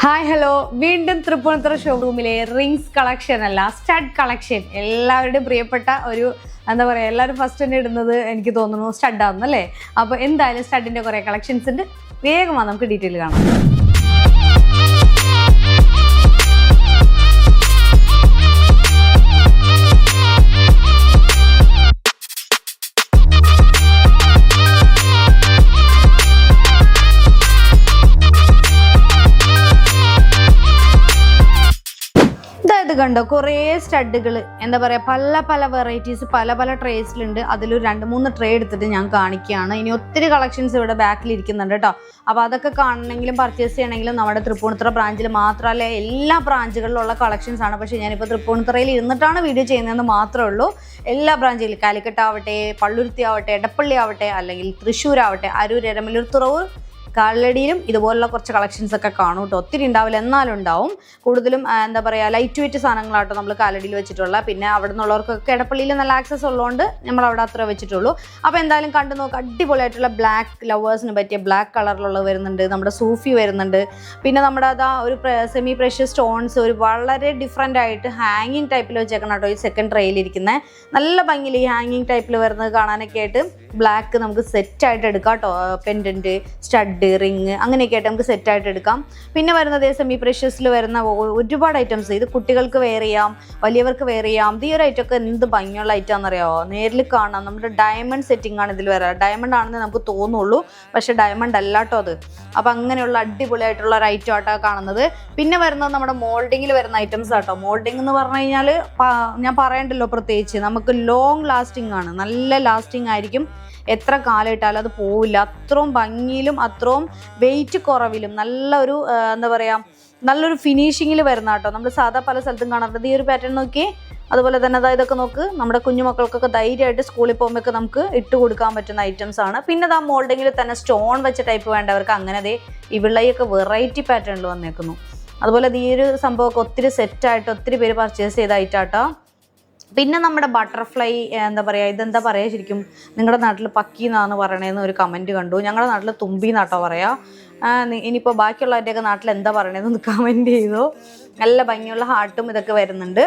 Hi hello, വീണ്ടും Tripunithura ഷോറൂമിലെ rings collection അല്ല stud collection. എല്ലാവരുടെയും പ്രിയപ്പെട്ട ഒരു എന്താ പറയുക, എല്ലാവരും ഫസ്റ്റ് തന്നെ ഇടുന്നത് എനിക്ക് തോന്നുന്നു സ്റ്റഡാണെന്ന് അല്ലേ. അപ്പോൾ എന്തായാലും സ്റ്റഡിൻ്റെ കുറേ കളക്ഷൻസ് ഉണ്ട്. വേഗമാണ് നമുക്ക് ഡീറ്റെയിൽ കാണാം. ഇത് കണ്ടോ, കുറേ സ്റ്റഡുകൾ എന്താ പറയുക, പല പല വെറൈറ്റീസ് പല പല ട്രേസിലുണ്ട്. അതിലൊരു 2-3 ട്രേ എടുത്തിട്ട് ഞാൻ കാണിക്കുകയാണ്. ഇനി ഒത്തിരി കളക്ഷൻസ് ഇവിടെ ബാക്കിൽ ഇരിക്കുന്നുണ്ട് കേട്ടോ. അപ്പോൾ അതൊക്കെ കാണണമെങ്കിലും പർച്ചേസ് ചെയ്യണമെങ്കിലും നമ്മുടെ തൃപ്പൂണിത്തുറ ബ്രാഞ്ചിൽ മാത്രമല്ല, എല്ലാ ബ്രാഞ്ചുകളിലുള്ള കളക്ഷൻസ് ആണ്. പക്ഷേ ഞാനിപ്പോൾ തൃപ്പൂണിത്തുറയിൽ ഇരുന്നിട്ടാണ് വീഡിയോ ചെയ്യുന്നതെന്ന് മാത്രമേ ഉള്ളൂ. എല്ലാ ബ്രാഞ്ചിലും കാലിക്കറ്റ് ആവട്ടെ, പള്ളുരുത്തി ആവട്ടെ, എടപ്പള്ളി ആവട്ടെ, അല്ലെങ്കിൽ തൃശ്ശൂർ ആവട്ടെ, അരൂർ, എരമല്ലൂർ, തുറവൂർ, കാലടിയിലും ഇതുപോലുള്ള കുറച്ച് കളക്ഷൻസ് ഒക്കെ കാണും കേട്ടോ. ഒത്തിരി ഉണ്ടാവില്ല, എന്നാലും ഉണ്ടാവും. കൂടുതലും എന്താ പറയുക, ലൈറ്റ് വെയിറ്റ് സാധനങ്ങളാട്ടോ നമ്മൾ കാലടിയിൽ വെച്ചിട്ടുള്ള. പിന്നെ അവിടെ നിന്നുള്ളവർക്കൊക്കെ എടപ്പള്ളിയിൽ നല്ല ആക്സസ് ഉള്ളതുകൊണ്ട് നമ്മൾ അവിടെ അത്ര വെച്ചിട്ടുള്ളൂ. അപ്പോൾ എന്തായാലും കണ്ടു നോക്കുക. അടിപൊളിയായിട്ടുള്ള ബ്ലാക്ക് ലവേഴ്സിന് പറ്റിയ ബ്ലാക്ക് കളറിലുള്ളത് വരുന്നുണ്ട്. നമ്മുടെ സൂഫി വരുന്നുണ്ട്. പിന്നെ നമ്മുടെ അതാ ഒരു സെമി പ്രഷ്യസ് സ്റ്റോൺസ് ഒരു വളരെ ഡിഫറെൻ്റ് ആയിട്ട് ഹാങ്ങിങ് ടൈപ്പിൽ വെച്ചേക്കണം കേട്ടോ. ഈ സെക്കൻഡ് ട്രെയിലിരിക്കുന്നത് നല്ല ഭംഗിയിൽ ഈ ഹാങ്ങിങ് ടൈപ്പിൽ വരുന്നത് കാണാനൊക്കെ ആയിട്ട് ബ്ലാക്ക് നമുക്ക് സെറ്റായിട്ട് എടുക്കാം കേട്ടോ. പെൻഡൻറ്റ്, സ്റ്റഡ്, റിങ് അങ്ങനെയൊക്കെ ആയിട്ട് നമുക്ക് സെറ്റായിട്ട് എടുക്കാം. പിന്നെ വരുന്നത് സെമി പ്രഷ്യസിൽ വരുന്ന ഒരുപാട് ഐറ്റംസ്. ഇത് കുട്ടികൾക്ക് വെയർ ചെയ്യാം, വലിയവർക്ക് വെയർ ചെയ്യാം. ഈ ഒരു ഐറ്റം ഒക്കെ എന്ത് ഭംഗിയുള്ള ഐറ്റമാണെന്ന് അറിയാമോ? നേരിൽ കാണാം. നമ്മുടെ ഡയമണ്ട് സെറ്റിംഗ് ആണ് ഇതിൽ വരാറ്. ഡയമണ്ട് ആണെന്ന് നമുക്ക് തോന്നുള്ളൂ, പക്ഷെ ഡയമണ്ട് അല്ല കേട്ടോ അത്. അപ്പം അങ്ങനെയുള്ള അടിപൊളിയായിട്ടുള്ള ഒരു ഐറ്റം ആയിട്ടാണ് കാണുന്നത്. പിന്നെ വരുന്നത് നമ്മുടെ മോൾഡിങ്ങിൽ വരുന്ന ഐറ്റംസ് ആട്ടോ. മോൾഡിങ് എന്ന് പറഞ്ഞു കഴിഞ്ഞാൽ ഞാൻ പറയണ്ടല്ലോ, പ്രത്യേകിച്ച് നമുക്ക് ലോങ് ലാസ്റ്റിംഗ് ആണ്. നല്ല ലാസ്റ്റിംഗ് ആയിരിക്കും. എത്ര കാലം ഇട്ടാലും അത് പോവില്ല. അത്രയും ഭംഗിയിലും അത്രയും വെയിറ്റ് കുറവിലും നല്ലൊരു എന്താ പറയുക, നല്ലൊരു ഫിനിഷിങ്ങിൽ വരുന്ന കേട്ടോ. നമ്മൾ സാധാ പല സ്ഥലത്തും കാണാറുണ്ട്. ഈ ഒരു പാറ്റേൺ നോക്കി, അതുപോലെ തന്നെ അതായത് ഇതൊക്കെ നോക്ക്, നമ്മുടെ കുഞ്ഞുമക്കൾക്കൊക്കെ ധൈര്യമായിട്ട് സ്കൂളിൽ പോകുമ്പോഴൊക്കെ നമുക്ക് ഇട്ട് കൊടുക്കാൻ പറ്റുന്ന ഐറ്റംസ് ആണ്. പിന്നെ ആ മോൾഡിങ്ങിൽ തന്നെ സ്റ്റോൺ വെച്ച ടൈപ്പ് വേണ്ടവർക്ക് അങ്ങനെ ഈ വിളയൊക്കെ വെറൈറ്റി പാറ്റേണിൽ വന്നേക്കുന്നു. അതുപോലെ ഈ ഒരു സംഭവമൊക്കെ ഒത്തിരി സെറ്റായിട്ട് ഒത്തിരി പേര് പർച്ചേസ് ചെയ്തായിട്ടാട്ടോ. പിന്നെ നമ്മുടെ ബട്ടർഫ്ലൈ എന്താ പറയുക, ഇതെന്താ പറയുക ശരിക്കും, നിങ്ങളുടെ നാട്ടിൽ പക്കി എന്നാണ് പറയണതെന്ന് ഒരു കമൻറ്റ് കണ്ടു. ഞങ്ങളുടെ നാട്ടിൽ തുമ്പി എന്നാട്ടോ പറയാം. ഇനിയിപ്പോൾ ബാക്കിയുള്ളവരുടെയൊക്കെ നാട്ടിൽ എന്താ പറയണതെന്ന് കമൻറ്റ് ചെയ്തു. നല്ല ഭംഗിയുള്ള ഹാർട്ടും ഇതൊക്കെ വരുന്നുണ്ട്.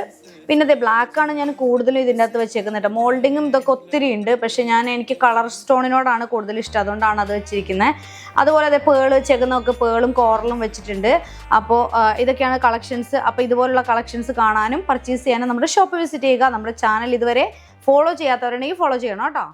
പിന്നെ ഇത് ബ്ലാക്കാണ് ഞാൻ കൂടുതലും ഇതിൻ്റെ അകത്ത് വെച്ചേക്കുന്നത് കേട്ടോ. മോൾഡിങ്ങും ഇതൊക്കെ ഒത്തിരി ഉണ്ട്, പക്ഷേ എനിക്ക് കളർ സ്റ്റോണിനോടാണ് കൂടുതൽ ഇഷ്ടം, അതുകൊണ്ടാണ് അത് വെച്ചിരിക്കുന്നത്. അതുപോലെ അതേ പേള് വെച്ചേക്കുന്നതൊക്കെ പേളും കോറലും വെച്ചിട്ടുണ്ട്. അപ്പോൾ ഇതൊക്കെയാണ് കളക്ഷൻസ്. അപ്പോൾ ഇതുപോലുള്ള കളക്ഷൻസ് കാണാനും പർച്ചേസ് ചെയ്യാനും നമ്മുടെ ഷോപ്പ് വിസിറ്റ് ചെയ്യുക. നമ്മുടെ ചാനൽ ഇതുവരെ ഫോളോ ചെയ്യാത്തവരുണ്ടെങ്കിൽ ഫോളോ ചെയ്യണം കേട്ടോ.